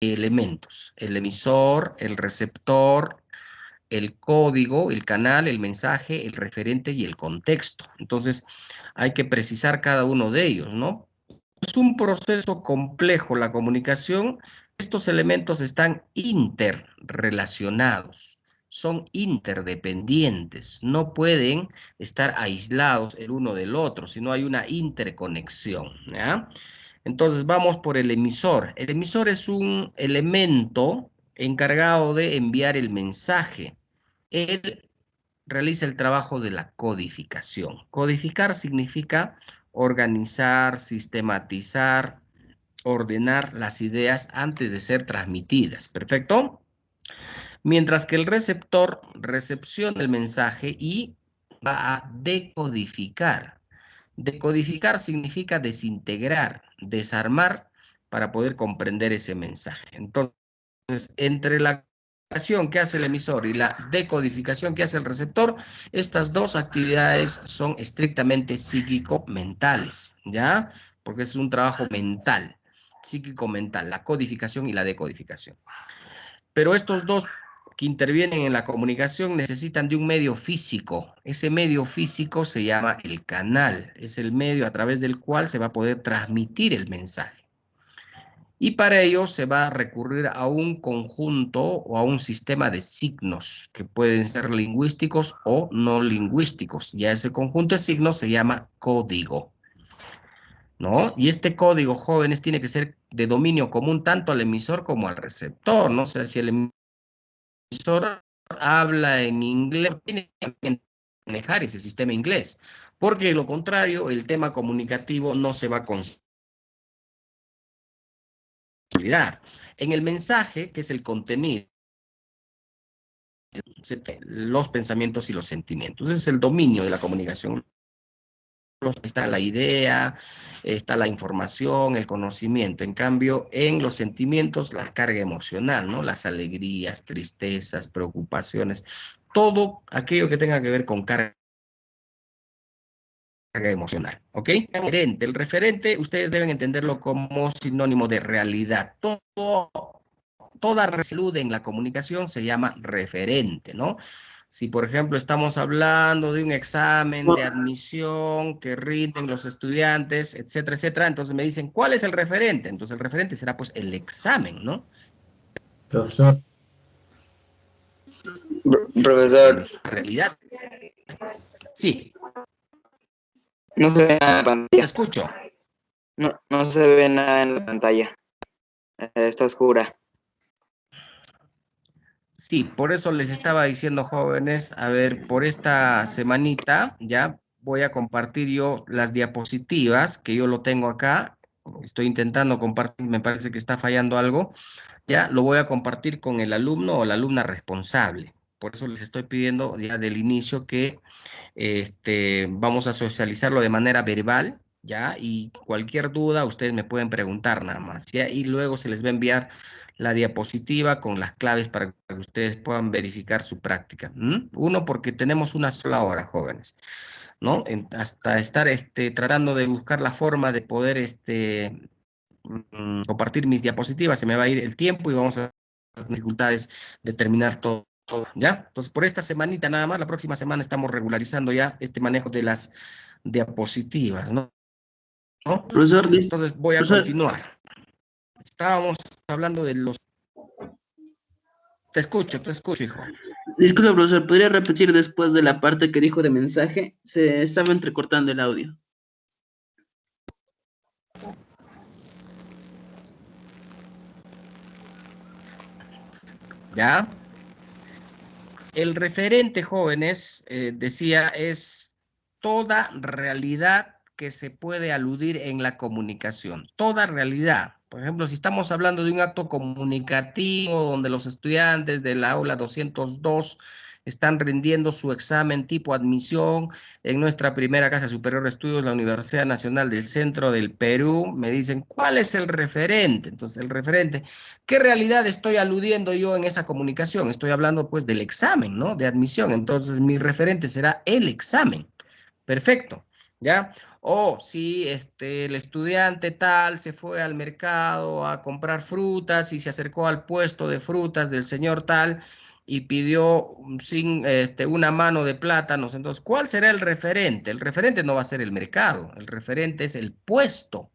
elementos: el emisor, el receptor, el código, el canal, el mensaje, el referente y el contexto. Entonces, hay que precisar cada uno de ellos, ¿no? Es un proceso complejo la comunicación. Estos elementos están interrelacionados, son interdependientes, no pueden estar aislados el uno del otro, sino hay una interconexión, ¿ya? Entonces vamos por el emisor. El emisor es un elemento encargado de enviar el mensaje. Él realiza el trabajo de la codificación. Codificar significa organizar, sistematizar, ordenar las ideas antes de ser transmitidas. ¿Perfecto? Mientras que el receptor recepciona el mensaje y va a decodificar. Decodificar significa desintegrar, desarmar para poder comprender ese mensaje. Entonces, entre la codificación que hace el emisor y la decodificación que hace el receptor, estas dos actividades son estrictamente psíquico-mentales, ¿ya? Porque es un trabajo mental, psíquico-mental, la codificación y la decodificación. Pero estos dos que intervienen en la comunicación necesitan de un medio físico. Ese medio físico se llama el canal, es el medio a través del cual se va a poder transmitir el mensaje. Y para ello se va a recurrir a un conjunto o a un sistema de signos que pueden ser lingüísticos o no lingüísticos. Ya ese conjunto de signos se llama código, ¿no? Y este código, jóvenes, tiene que ser de dominio común tanto al emisor como al receptor, ¿no? O sea, si el emisor habla en inglés, tiene que manejar ese sistema inglés, porque de lo contrario, el tema comunicativo no se va a consolidar. En el mensaje, que es el contenido, los pensamientos y los sentimientos. Ese es el dominio de la comunicación. Está la idea, está la información, el conocimiento. En cambio, en los sentimientos, la carga emocional, ¿no? Las alegrías, tristezas, preocupaciones, todo aquello que tenga que ver con carga emocional, ¿ok? El referente, ustedes deben entenderlo como sinónimo de realidad. Toda salud en la comunicación se llama referente, ¿no? Si, por ejemplo, estamos hablando de un examen de admisión que rinden los estudiantes, etcétera, etcétera, entonces me dicen, ¿cuál es el referente? Entonces el referente será pues el examen, ¿no? Profesor. En Profesor, la realidad. Sí, no se ve nada en la te pantalla. escucho. No se ve nada en la pantalla. Está oscura. Sí, por eso les estaba diciendo, jóvenes, a ver, por esta semanita ya voy a compartir yo las diapositivas, que yo lo tengo acá. Estoy intentando compartir, me parece que está fallando algo. Ya lo voy a compartir con el alumno o la alumna responsable. Por eso les estoy pidiendo ya del inicio que vamos a socializarlo de manera verbal, ¿ya? Y cualquier duda ustedes me pueden preguntar nada más, ¿ya? Y luego se les va a enviar la diapositiva con las claves para que ustedes puedan verificar su práctica. Uno, porque tenemos una sola hora, jóvenes, ¿no? Hasta estar tratando de buscar la forma de poder compartir mis diapositivas, se me va a ir el tiempo y vamos a tener dificultades de terminar todo. ¿Ya? Entonces, por esta semanita nada más, la próxima semana estamos regularizando ya este manejo de las diapositivas, ¿no? Profesor, Entonces, voy a profesor, continuar. Estábamos hablando de los... Te escucho, hijo. disculpe, profesor, ¿podría repetir después de la parte que dijo de mensaje? Se estaba entrecortando el audio. ¿Ya? El referente, jóvenes, decía, es toda realidad que se puede aludir en la comunicación. Toda realidad. Por ejemplo, si estamos hablando de un acto comunicativo donde los estudiantes del aula 202 están rindiendo su examen tipo admisión en nuestra primera casa superior de estudios, la Universidad Nacional del Centro del Perú, me dicen, ¿cuál es el referente? Entonces, el referente, ¿qué realidad estoy aludiendo yo en esa comunicación? Estoy hablando pues del examen, ¿no? De admisión. Entonces mi referente será el examen. Perfecto. ¿Ya? O si el estudiante tal se fue al mercado a comprar frutas y se acercó al puesto de frutas del señor tal y pidió una mano de plátanos. Entonces, ¿cuál será el referente? El referente no va a ser el mercado, el referente es el puesto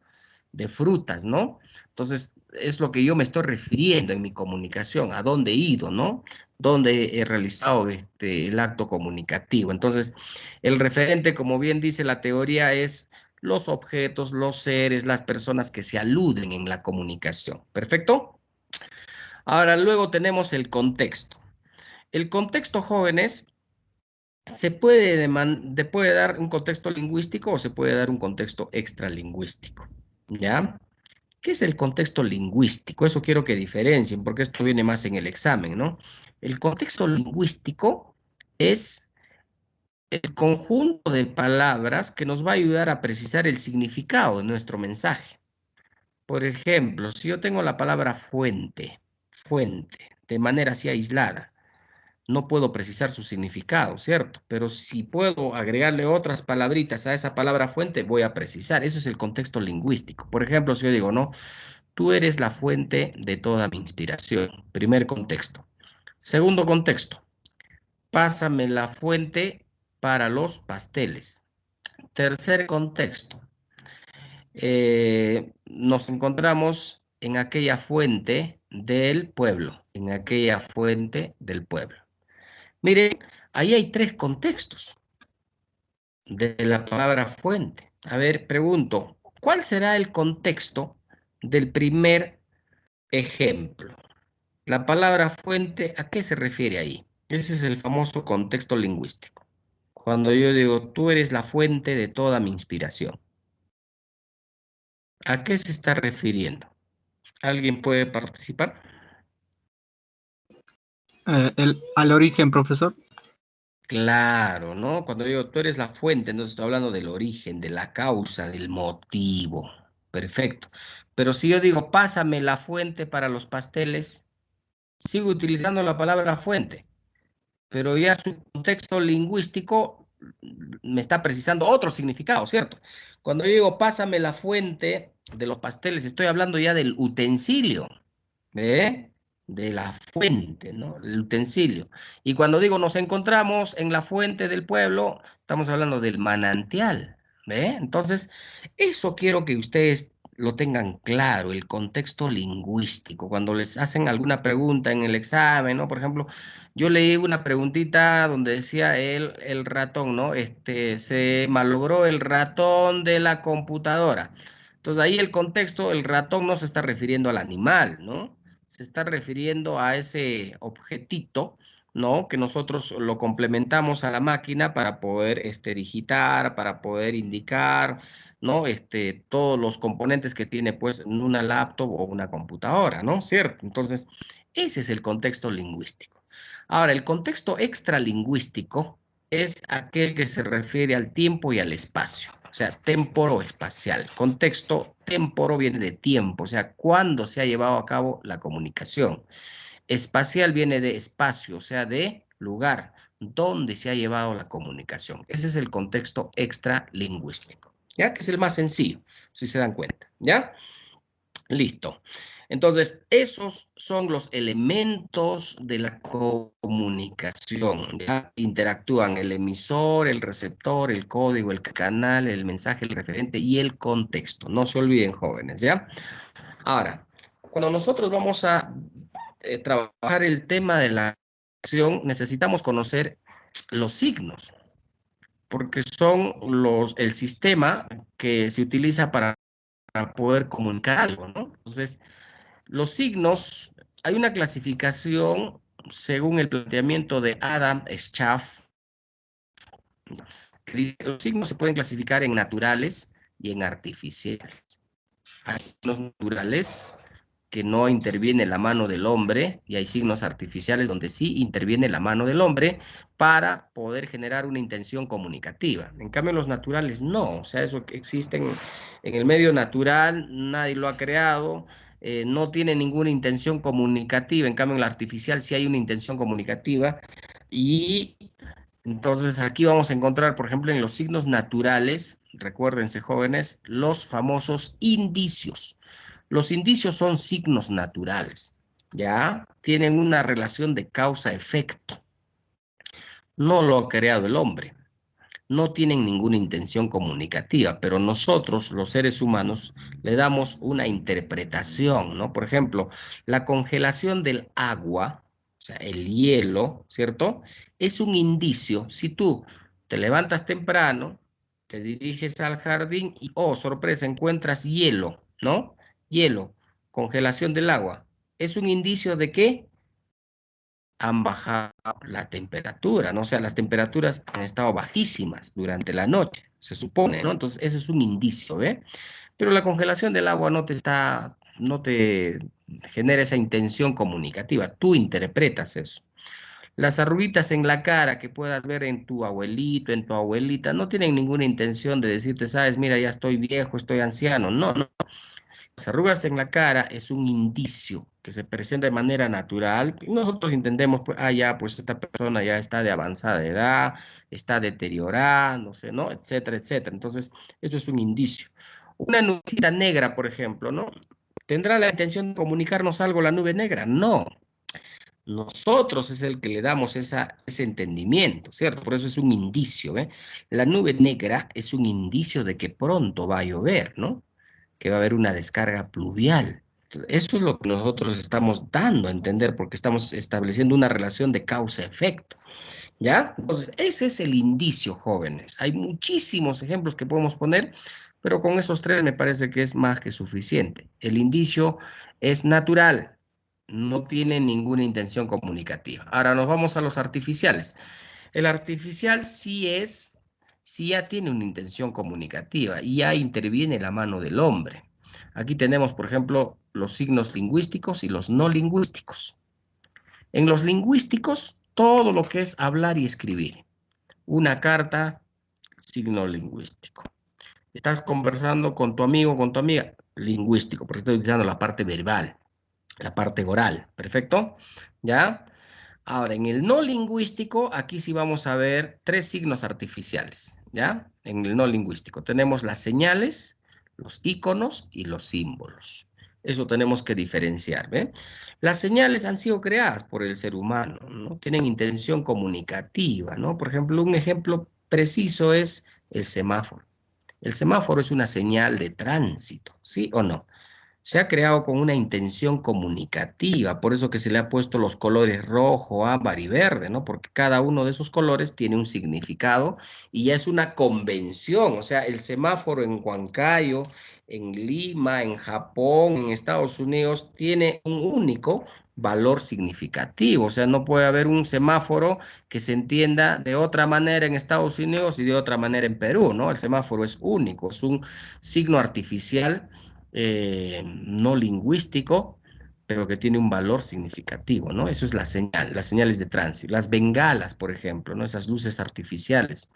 de frutas, ¿no? Entonces, es lo que yo me estoy refiriendo en mi comunicación, a dónde he ido, ¿no? Dónde he realizado el acto comunicativo. Entonces, el referente, como bien dice la teoría, es los objetos, los seres, las personas que se aluden en la comunicación. ¿Perfecto? Ahora, luego tenemos el contexto. El contexto, jóvenes, puede dar un contexto lingüístico o se puede dar un contexto extralingüístico. ¿Ya? ¿Qué es el contexto lingüístico? Eso quiero que diferencien, porque esto viene más en el examen, ¿no? El contexto lingüístico es el conjunto de palabras que nos va a ayudar a precisar el significado de nuestro mensaje. Por ejemplo, si yo tengo la palabra fuente, fuente, de manera así aislada, no puedo precisar su significado, ¿cierto? Pero si puedo agregarle otras palabritas a esa palabra fuente, voy a precisar. Eso es el contexto lingüístico. Por ejemplo, si yo digo, no, tú eres la fuente de toda mi inspiración. Primer contexto. Segundo contexto. Pásame la fuente para los pasteles. Tercer contexto. Nos encontramos en aquella fuente del pueblo. En aquella fuente del pueblo. Miren, ahí hay tres contextos de la palabra fuente. A ver, pregunto, ¿cuál será el contexto del primer ejemplo? La palabra fuente, ¿a qué se refiere ahí? Ese es el famoso contexto lingüístico. Cuando yo digo, tú eres la fuente de toda mi inspiración, ¿a qué se está refiriendo? ¿Alguien puede participar? Al origen, profesor. Claro, ¿no? Cuando digo, tú eres la fuente, entonces estoy hablando del origen, de la causa, del motivo. Perfecto. Pero si yo digo, pásame la fuente para los pasteles, sigo utilizando la palabra fuente, pero ya su contexto lingüístico me está precisando otro significado, ¿cierto? Cuando yo digo pásame la fuente de los pasteles, estoy hablando ya del utensilio, ¿eh? De la fuente, ¿no? El utensilio. Y cuando digo nos encontramos en la fuente del pueblo, estamos hablando del manantial, ¿ve? Entonces, eso quiero que ustedes lo tengan claro, el contexto lingüístico. Cuando les hacen alguna pregunta en el examen, ¿no? Por ejemplo, yo leí una preguntita donde decía el ratón, ¿no? Se malogró el ratón de la computadora. Entonces ahí el contexto, el ratón no se está refiriendo al animal, ¿no? Se está refiriendo a ese objetito, ¿no? Que nosotros lo complementamos a la máquina para poder digitar, para poder indicar, ¿no? Todos los componentes que tiene pues una laptop o una computadora, ¿no? ¿Cierto? Entonces, ese es el contexto lingüístico. Ahora, el contexto extralingüístico es aquel que se refiere al tiempo y al espacio, o sea, temporo-espacial. Contexto temporo viene de tiempo, o sea, cuándo se ha llevado a cabo la comunicación. Espacial viene de espacio, o sea, de lugar, donde se ha llevado la comunicación. Ese es el contexto extralingüístico, ¿ya? Que es el más sencillo, si se dan cuenta, ¿ya? Listo. Entonces, esos son los elementos de la comunicación. ¿Ya? Interactúan el emisor, el receptor, el código, el canal, el mensaje, el referente y el contexto. No se olviden, jóvenes, ¿ya? Ahora, cuando nosotros vamos a trabajar el tema de la acción, necesitamos conocer los signos, porque son el sistema que se utiliza para poder comunicar algo, ¿no? Entonces, los signos, hay una clasificación según el planteamiento de Adam Schaff, que dice que los signos se pueden clasificar en naturales y en artificiales. Hay signos naturales que no interviene la mano del hombre y hay signos artificiales donde sí interviene la mano del hombre para poder generar una intención comunicativa. En cambio, los naturales no, o sea, eso que existe en el medio natural, nadie lo ha creado, no tiene ninguna intención comunicativa, en cambio en la artificial sí hay una intención comunicativa y Entonces aquí vamos a encontrar, por ejemplo, en los signos naturales, recuérdense jóvenes, los famosos indicios. Los indicios son signos naturales, ¿ya? Tienen una relación de causa-efecto. No lo ha creado el hombre. No tienen ninguna intención comunicativa, pero nosotros, los seres humanos, le damos una interpretación, ¿no? Por ejemplo, la congelación del agua, o sea, el hielo, ¿cierto? Es un indicio. Si tú te levantas temprano, te diriges al jardín y, oh, sorpresa, encuentras hielo, ¿no? Hielo, congelación del agua. ¿Es un indicio de qué? Han bajado la temperatura, ¿no? O sea, las temperaturas han estado bajísimas durante la noche, se supone, ¿no? Entonces, ese es un indicio, ¿ve? Pero la congelación del agua no te genera esa intención comunicativa, tú interpretas eso. Las arruguitas en la cara que puedas ver en tu abuelito, en tu abuelita, no tienen ninguna intención de decirte, sabes, mira, ya estoy viejo, estoy anciano. No, no. Las arrugas en la cara es un indicio que se presenta de manera natural. Y nosotros entendemos, pues, ah, ya, pues esta persona ya está de avanzada edad, está deteriorándose, ¿no? Etcétera, etcétera. Entonces, eso es un indicio. Una nubecita negra, por ejemplo, ¿no? ¿Tendrá la intención de comunicarnos algo la nube negra? No. Nosotros es el que le damos ese entendimiento, ¿cierto? Por eso es un indicio, ¿eh? La nube negra es un indicio de que pronto va a llover, ¿no? Que va a haber una descarga pluvial. Eso es lo que nosotros estamos dando a entender porque estamos estableciendo una relación de causa-efecto, ¿ya? Entonces, ese es el indicio, jóvenes. Hay muchísimos ejemplos que podemos poner, pero con esos tres me parece que es más que suficiente. El indicio es natural, no tiene ninguna intención comunicativa. Ahora nos vamos a los artificiales. El artificial sí ya tiene una intención comunicativa y ya interviene la mano del hombre. Aquí tenemos, por ejemplo, los signos lingüísticos y los no lingüísticos. En los lingüísticos, todo lo que es hablar y escribir. Una carta, signo lingüístico. Estás conversando con tu amigo, con tu amiga, lingüístico, porque estoy utilizando la parte verbal, la parte oral. ¿Perfecto? ¿Ya? Ahora, en el no lingüístico, aquí sí vamos a ver tres signos artificiales, ¿ya? En el no lingüístico tenemos las señales, los iconos y los símbolos. Eso tenemos que diferenciar, ¿ve? Las señales han sido creadas por el ser humano, ¿no? Tienen intención comunicativa, ¿no? Por ejemplo, un ejemplo preciso es el semáforo. El semáforo es una señal de tránsito, ¿sí o no? Se ha creado con una intención comunicativa, por eso que se le ha puesto los colores rojo, ámbar y verde, ¿no? Porque cada uno de esos colores tiene un significado y ya es una convención, o sea, el semáforo en Huancayo, en Lima, en Japón, en Estados Unidos, tiene un único valor significativo, o sea, no puede haber un semáforo que se entienda de otra manera en Estados Unidos y de otra manera en Perú, ¿no? El semáforo es único, es un signo artificial no lingüístico, pero que tiene un valor significativo, ¿no? Eso es la señal, las señales de tránsito. Las bengalas, por ejemplo, ¿no? Esas luces artificiales.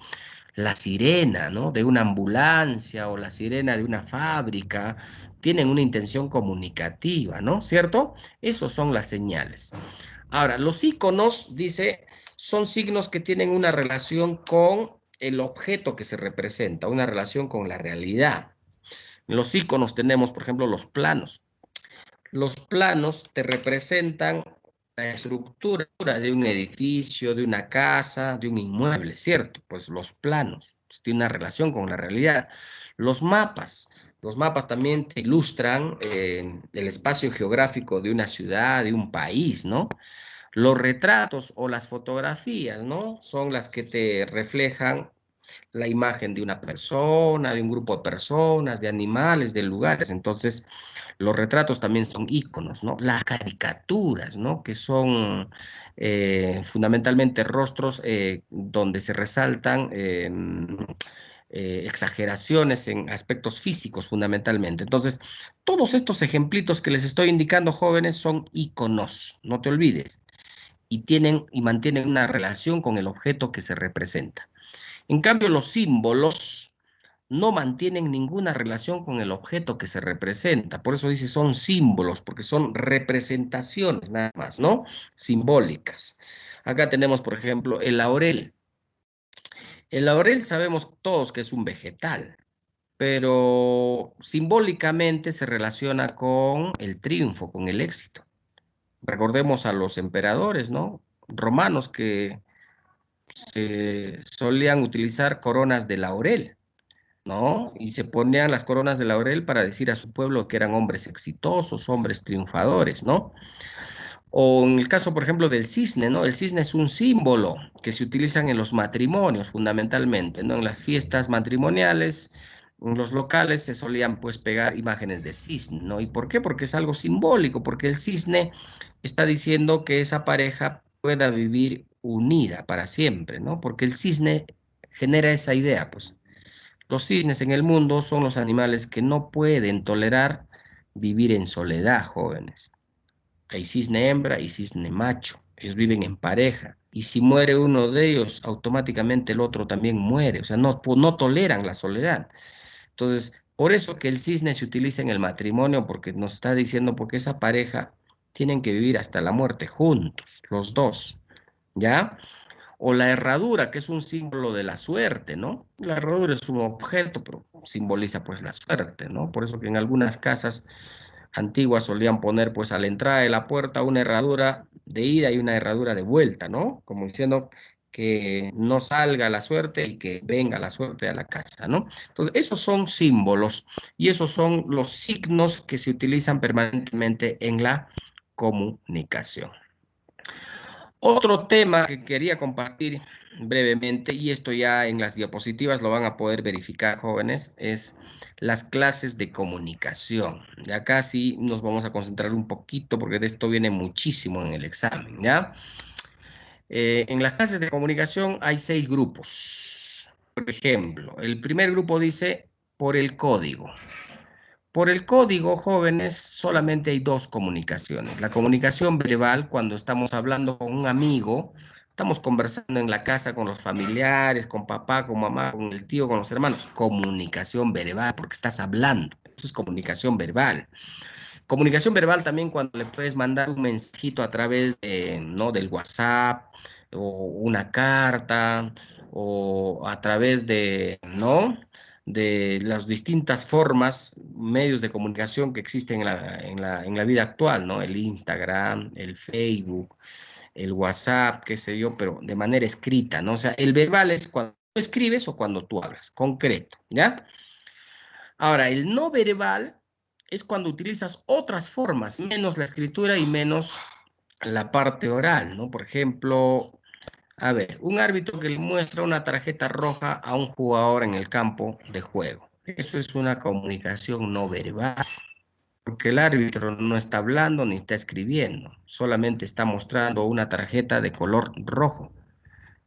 La sirena, ¿no? De una ambulancia o la sirena de una fábrica, tienen una intención comunicativa, ¿no? ¿Cierto? Esos son las señales. Ahora, los iconos, dice, son signos que tienen una relación con el objeto que se representa, una relación con la realidad. En los iconos tenemos, por ejemplo, los planos. Los planos te representan la estructura de un edificio, de una casa, de un inmueble, ¿cierto? Pues los planos tienen una relación con la realidad. Los mapas también te ilustran el espacio geográfico de una ciudad, de un país, ¿no? Los retratos o las fotografías, ¿no? Son las que te reflejan la imagen de una persona, de un grupo de personas, de animales, de lugares. Entonces, los retratos también son íconos, ¿no? Las caricaturas, ¿no? Que son fundamentalmente rostros donde se resaltan exageraciones en aspectos físicos fundamentalmente. Entonces, todos estos ejemplitos que les estoy indicando, jóvenes, son íconos, no te olvides, y tienen y mantienen una relación con el objeto que se representa. En cambio, los símbolos no mantienen ninguna relación con el objeto que se representa. Por eso dice son símbolos, porque son representaciones nada más, ¿no? Simbólicas. Acá tenemos, por ejemplo, el laurel. El laurel sabemos todos que es un vegetal, pero simbólicamente se relaciona con el triunfo, con el éxito. Recordemos a los emperadores, ¿no? Romanos que se solían utilizar coronas de laurel, ¿no? Y se ponían las coronas de laurel para decir a su pueblo que eran hombres exitosos, hombres triunfadores, ¿no? O en el caso, por ejemplo, del cisne, ¿no? El cisne es un símbolo que se utilizan en los matrimonios fundamentalmente, ¿no? En las fiestas matrimoniales, en los locales se solían pues pegar imágenes de cisne, ¿no? ¿Y por qué? Porque es algo simbólico, porque el cisne está diciendo que esa pareja pueda vivir unida para siempre, ¿no? Porque el cisne genera esa idea, pues. Los cisnes en el mundo son los animales que no pueden tolerar vivir en soledad, jóvenes. Hay cisne hembra y cisne macho. Ellos viven en pareja. Y si muere uno de ellos, automáticamente el otro también muere. O sea, no toleran la soledad. Entonces, por eso que el cisne se utiliza en el matrimonio, porque nos está diciendo, porque esa pareja tienen que vivir hasta la muerte juntos, los dos. ¿Ya? O la herradura, que es un símbolo de la suerte, ¿no? La herradura es un objeto, pero simboliza pues la suerte, ¿no? Por eso que en algunas casas antiguas solían poner pues a la entrada de la puerta una herradura de ida y una herradura de vuelta, ¿no? Como diciendo que no salga la suerte y que venga la suerte a la casa, ¿no? Entonces, esos son símbolos y esos son los signos que se utilizan permanentemente en la comunicación. Otro tema que quería compartir brevemente, y esto ya en las diapositivas lo van a poder verificar, jóvenes, es las clases de comunicación. De acá sí nos vamos a concentrar un poquito porque de esto viene muchísimo en el examen, ¿ya? En las clases de comunicación hay 6 grupos. Por ejemplo, el primer grupo dice por el código. Por el código, jóvenes, solamente hay 2 comunicaciones. La comunicación verbal, cuando estamos hablando con un amigo, estamos conversando en la casa con los familiares, con papá, con mamá, con el tío, con los hermanos. Comunicación verbal, porque estás hablando. Eso es comunicación verbal. Comunicación verbal también cuando le puedes mandar un mensajito a través de, ¿no? del WhatsApp o una carta o a través de, ¿no? de las distintas formas, medios de comunicación que existen en la vida actual, ¿no? El Instagram, el Facebook, el WhatsApp, qué sé yo, pero de manera escrita, ¿no? O sea, el verbal es cuando tú escribes o cuando tú hablas, concreto, ¿ya? Ahora, el no verbal es cuando utilizas otras formas, menos la escritura y menos la parte oral, ¿no? Por ejemplo, a ver, un árbitro que le muestra una tarjeta roja a un jugador en el campo de juego. Eso es una comunicación no verbal, porque el árbitro no está hablando ni está escribiendo, solamente está mostrando una tarjeta de color rojo.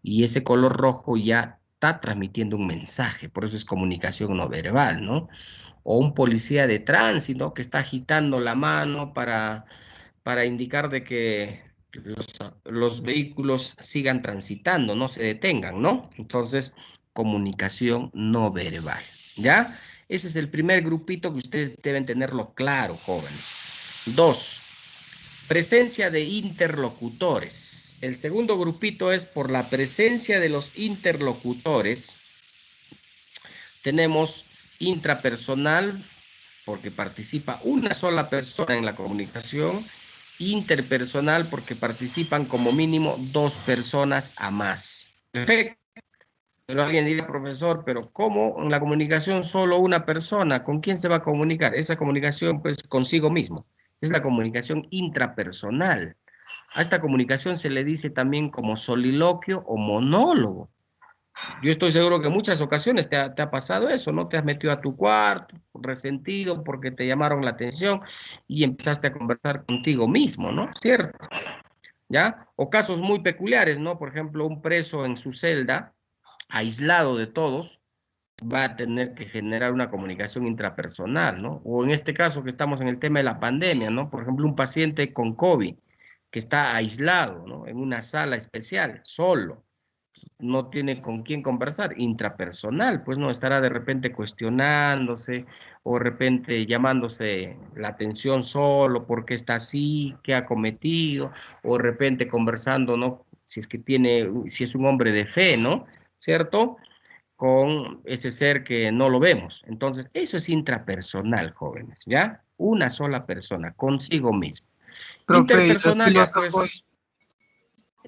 Y ese color rojo ya está transmitiendo un mensaje, por eso es comunicación no verbal, ¿no? O un policía de tránsito que está agitando la mano para indicar de que los vehículos sigan transitando, no se detengan, ¿no? Entonces, comunicación no verbal, ¿ya? Ese es el primer grupito que ustedes deben tenerlo claro, jóvenes. 2, presencia de interlocutores. El segundo grupito es por la presencia de los interlocutores. Tenemos intrapersonal, porque participa una sola persona en la comunicación, interpersonal, porque participan como mínimo 2 personas a más. Perfecto. Pero alguien dirá, profesor, pero ¿cómo en la comunicación solo una persona? ¿Con quién se va a comunicar? Esa comunicación, pues, consigo mismo. Es la comunicación intrapersonal. A esta comunicación se le dice también como soliloquio o monólogo. Yo estoy seguro que en muchas ocasiones te ha pasado eso, ¿no? Te has metido a tu cuarto, resentido porque te llamaron la atención y empezaste a conversar contigo mismo, ¿no? ¿Cierto? ¿Ya? O casos muy peculiares, ¿no? Por ejemplo, un preso en su celda, aislado de todos, va a tener que generar una comunicación intrapersonal, ¿no? O en este caso que estamos en el tema de la pandemia, ¿no? Por ejemplo, un paciente con COVID que está aislado, ¿no? En una sala especial, solo, no tiene con quién conversar, intrapersonal, pues no estará de repente cuestionándose o de repente llamándose la atención solo, por qué está así, qué ha cometido, o de repente conversando, ¿no? Si es que tiene, si es un hombre de fe, ¿no? ¿Cierto? con ese ser que no lo vemos. Entonces, eso es intrapersonal, jóvenes, ¿ya? Una sola persona, consigo mismo. Profe, ¿y los Interpersonal, ya filósofos? pues,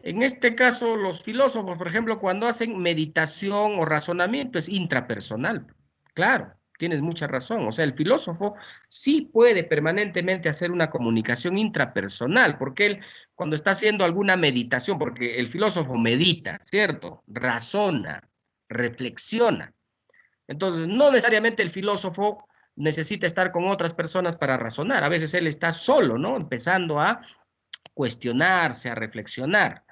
en este caso, los filósofos, por ejemplo, cuando hacen meditación o razonamiento, es intrapersonal. Claro, tienes mucha razón. O sea, el filósofo sí puede permanentemente hacer una comunicación intrapersonal, porque él, cuando está haciendo alguna meditación, porque el filósofo medita, ¿cierto? Razona, reflexiona. Entonces, no necesariamente el filósofo necesita estar con otras personas para razonar. A veces él está solo, ¿no? Empezando a cuestionarse, a reflexionar.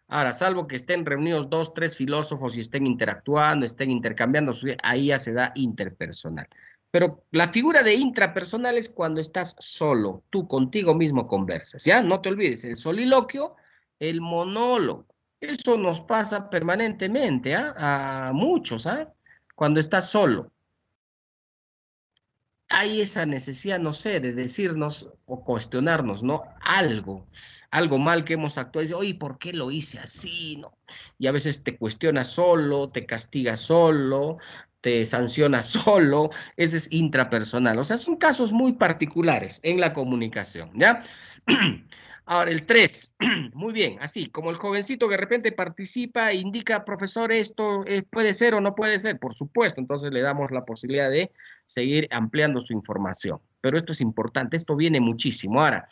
Ahora, salvo que estén reunidos dos, tres filósofos y estén interactuando, estén intercambiando, ahí ya se da interpersonal. Pero la figura de intrapersonal es cuando estás solo, tú contigo mismo conversas, ¿ya? No te olvides, el soliloquio, el monólogo. Eso nos pasa permanentemente, ¿ah? A muchos, ¿ah? Cuando estás solo. Hay esa necesidad, no sé, de decirnos o cuestionarnos, ¿no? Algo mal que hemos actuado. Y dice, oye, ¿por qué lo hice así? ¿No? Y a veces te cuestionas solo, te castigas solo, te sancionas solo. Ese es intrapersonal. O sea, son casos muy particulares en la comunicación, ¿ya? Ahora, el 3, muy bien, así, como el jovencito que de repente participa e indica, profesor, esto puede ser o no puede ser, por supuesto, entonces le damos la posibilidad de seguir ampliando su información. Pero esto es importante, esto viene muchísimo. Ahora,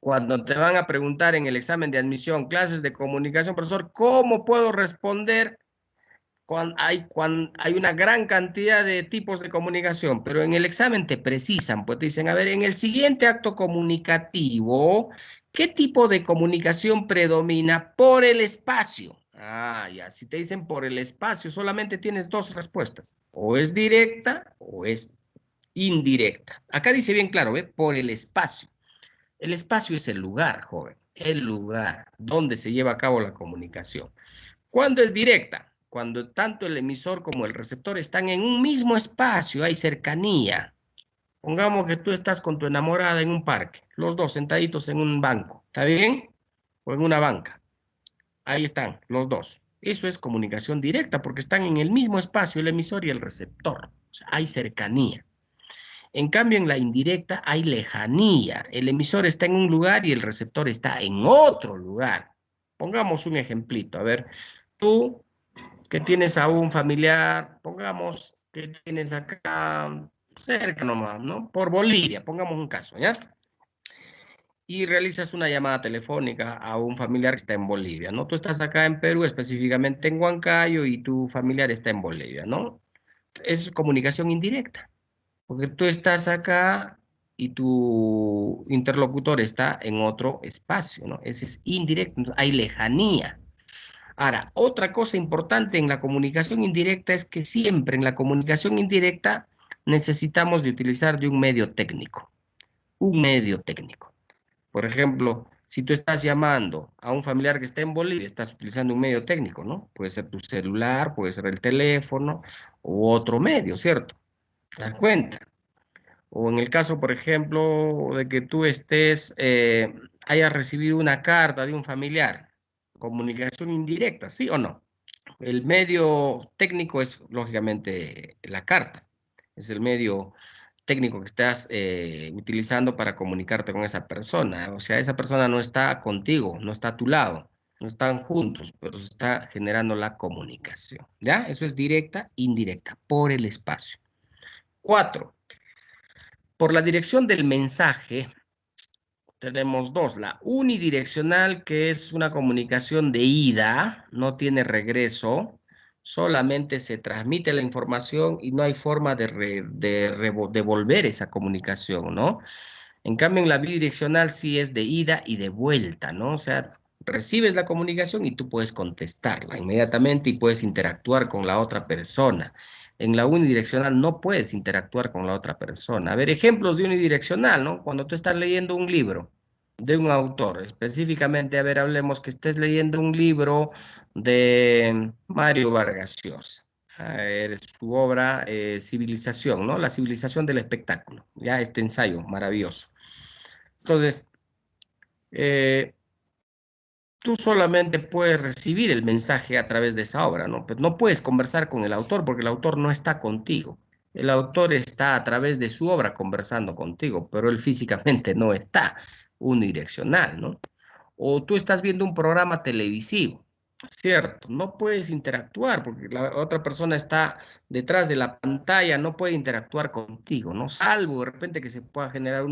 cuando te van a preguntar en el examen de admisión, clases de comunicación, profesor, ¿cómo puedo responder? Cuando hay una gran cantidad de tipos de comunicación, pero en el examen te precisan, pues te dicen, a ver, en el siguiente acto comunicativo, ¿qué tipo de comunicación predomina por el espacio? Ah, ya, si te dicen por el espacio, solamente tienes dos respuestas, o es directa o es indirecta. Acá dice bien claro, ¿ve? Por el espacio. El espacio es el lugar, joven, el lugar donde se lleva a cabo la comunicación. ¿Cuándo es directa? Cuando tanto el emisor como el receptor están en un mismo espacio, hay cercanía. Pongamos que tú estás con tu enamorada en un parque, los dos sentaditos en un banco, ¿está bien? O en una banca. Ahí están, los dos. Eso es comunicación directa porque están en el mismo espacio, el emisor y el receptor. O sea, hay cercanía. En cambio, en la indirecta hay lejanía. El emisor está en un lugar y el receptor está en otro lugar. Pongamos un ejemplito. A ver, tú que tienes a un familiar, pongamos que tienes acá cerca nomás, ¿no? Por Bolivia, pongamos un caso, ¿ya? Y realizas una llamada telefónica a un familiar que está en Bolivia, ¿no? Tú estás acá en Perú, específicamente en Huancayo, y tu familiar está en Bolivia, ¿no? Es comunicación indirecta, porque tú estás acá y tu interlocutor está en otro espacio, ¿no? Ese es indirecto, hay lejanía. Ahora, otra cosa importante en la comunicación indirecta es que siempre en la comunicación indirecta necesitamos de utilizar de un medio técnico. Un medio técnico. Por ejemplo, si tú estás llamando a un familiar que está en Bolivia, estás utilizando un medio técnico, ¿no? Puede ser tu celular, puede ser el teléfono u otro medio, ¿cierto? ¿Te das cuenta? O en el caso, por ejemplo, de que tú hayas recibido una carta de un familiar, comunicación indirecta, ¿sí o no? El medio técnico es, lógicamente, la carta. Es el medio técnico que estás utilizando para comunicarte con esa persona. O sea, esa persona no está contigo, no está a tu lado, no están juntos, pero se está generando la comunicación. ¿Ya? Eso es directa, indirecta, por el espacio. 4. Por la dirección del mensaje, tenemos dos. La unidireccional, que es una comunicación de ida, no tiene regreso, solamente se transmite la información y no hay forma de devolver esa comunicación, ¿no? En cambio, en la bidireccional sí es de ida y de vuelta, ¿no? O sea, recibes la comunicación y tú puedes contestarla inmediatamente y puedes interactuar con la otra persona. En la unidireccional no puedes interactuar con la otra persona. A ver, ejemplos de unidireccional, ¿no? Cuando tú estás leyendo un libro de un autor, específicamente, a ver, hablemos que estés leyendo un libro de Mario Vargas Llosa. A ver, su obra Civilización, ¿no? La civilización del espectáculo, ya este ensayo maravilloso. Entonces, eh, tú solamente puedes recibir el mensaje a través de esa obra, ¿no? Pues no puedes conversar con el autor porque el autor no está contigo. El autor está a través de su obra conversando contigo, pero él físicamente no está unidireccional, ¿no? O tú estás viendo un programa televisivo, cierto, no puedes interactuar porque la otra persona está detrás de la pantalla, no puede interactuar contigo, ¿no? Salvo de repente que se pueda generar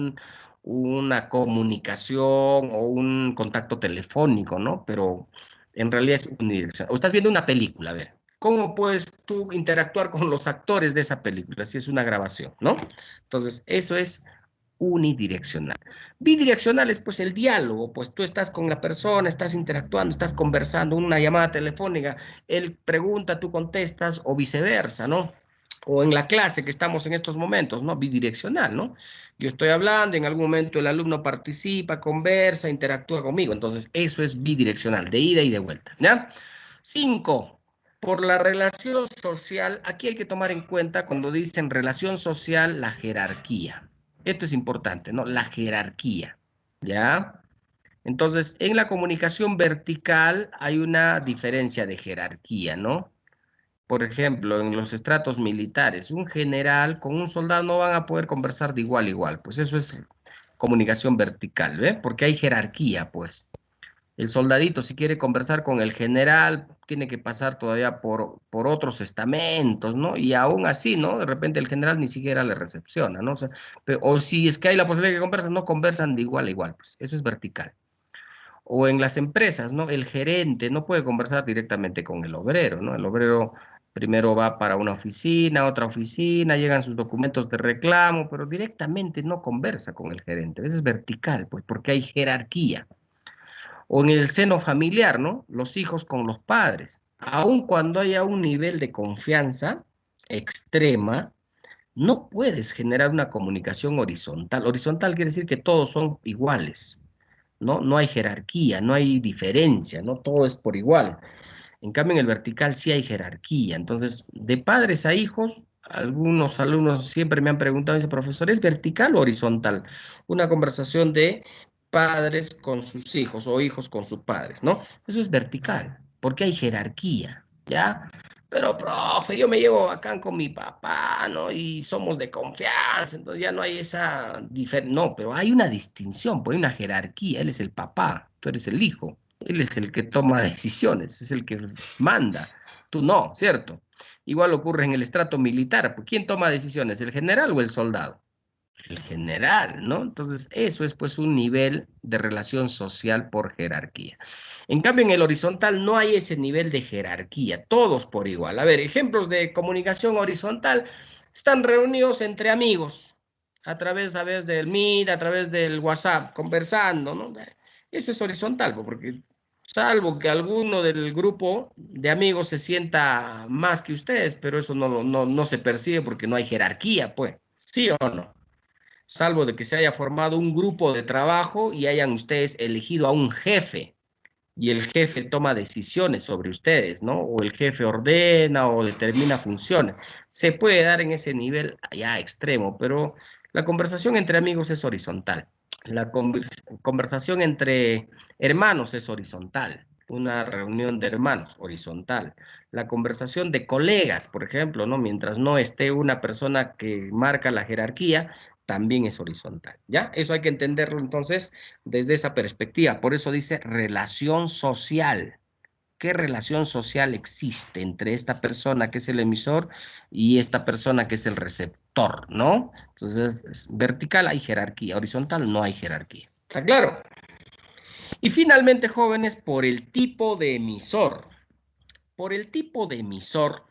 una comunicación o un contacto telefónico, ¿no? Pero en realidad es unidireccional. O estás viendo una película, a ver. ¿Cómo puedes tú interactuar con los actores de esa película si es una grabación, ¿no? Entonces, eso es unidireccional. Bidireccional es pues el diálogo, pues tú estás con la persona, estás interactuando, estás conversando, una llamada telefónica, él pregunta, tú contestas o viceversa, ¿no? O en la clase que estamos en estos momentos, ¿no? Bidireccional, ¿no? Yo estoy hablando, en algún momento el alumno participa, conversa, interactúa conmigo, entonces eso es bidireccional, de ida y de vuelta, ¿ya? 5. Por la relación social, aquí hay que tomar en cuenta cuando dicen relación social, la jerarquía. Esto es importante, ¿no? La jerarquía, ¿ya? Entonces, en la comunicación vertical hay una diferencia de jerarquía, ¿no? Por ejemplo, en los estratos militares, un general con un soldado no van a poder conversar de igual a igual, pues eso es comunicación vertical, ¿ve? Porque hay jerarquía, pues. El soldadito, si quiere conversar con el general, tiene que pasar todavía por otros estamentos, ¿no? Y aún así, ¿no? De repente el general ni siquiera le recepciona, ¿no? O si es que hay la posibilidad de que conversen, no conversan de igual a igual, pues eso es vertical. O en las empresas, ¿no? El gerente no puede conversar directamente con el obrero, ¿no? El obrero primero va para una oficina, otra oficina, llegan sus documentos de reclamo, pero directamente no conversa con el gerente. Eso es vertical, pues porque hay jerarquía. O en el seno familiar, ¿no? Los hijos con los padres. Aun cuando haya un nivel de confianza extrema, no puedes generar una comunicación horizontal. Horizontal quiere decir que todos son iguales, ¿no? No hay jerarquía, no hay diferencia, ¿no? Todo es por igual. En cambio, en el vertical sí hay jerarquía. Entonces, de padres a hijos, algunos alumnos siempre me han preguntado, dice, profesor, ¿es vertical o horizontal? Una conversación de padres con sus hijos o hijos con sus padres, ¿no? Eso es vertical, porque hay jerarquía, ¿ya? Pero, profe, yo me llevo bacán con mi papá, ¿no? Y somos de confianza, entonces ya no hay esa diferencia. No, pero hay una distinción, pues hay una jerarquía. Él es el papá, tú eres el hijo. Él es el que toma decisiones, es el que manda. Tú no, ¿cierto? Igual ocurre en el estrato militar. Pues, ¿quién toma decisiones, el general o el soldado? El general, ¿no? Entonces, eso es pues un nivel de relación social por jerarquía. En cambio, en el horizontal no hay ese nivel de jerarquía, todos por igual. A ver, ejemplos de comunicación horizontal, están reunidos entre amigos, a través del Meet, a través del WhatsApp, conversando, ¿no? Eso es horizontal, porque salvo que alguno del grupo de amigos se sienta más que ustedes, pero eso no se percibe porque no hay jerarquía, pues, ¿sí o no? Salvo de que se haya formado un grupo de trabajo y hayan ustedes elegido a un jefe y el jefe toma decisiones sobre ustedes, ¿no? O el jefe ordena o determina funciones. Se puede dar en ese nivel ya extremo, pero la conversación entre amigos es horizontal. La conversación entre hermanos es horizontal. Una reunión de hermanos, horizontal. La conversación de colegas, por ejemplo, ¿no? Mientras no esté una persona que marca la jerarquía, también es horizontal, ¿ya? Eso hay que entenderlo entonces desde esa perspectiva. Por eso dice relación social. ¿Qué relación social existe entre esta persona que es el emisor y esta persona que es el receptor, ¿no? Entonces, vertical hay jerarquía, horizontal no hay jerarquía. ¿Está claro? Y finalmente, jóvenes, por el tipo de emisor. Por el tipo de emisor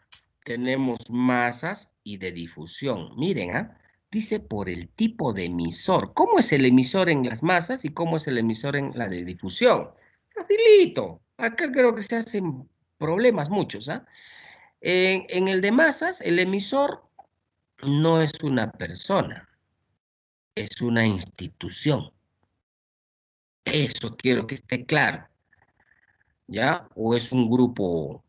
tenemos masas y de difusión. Miren, ¿ah? Dice por el tipo de emisor. ¿Cómo es el emisor en las masas y cómo es el emisor en la de difusión? Facilito. Acá creo que se hacen problemas muchos, ¿ah? En el de masas, el emisor no es una persona, es una institución. Eso quiero que esté claro, ¿ya? O es un grupo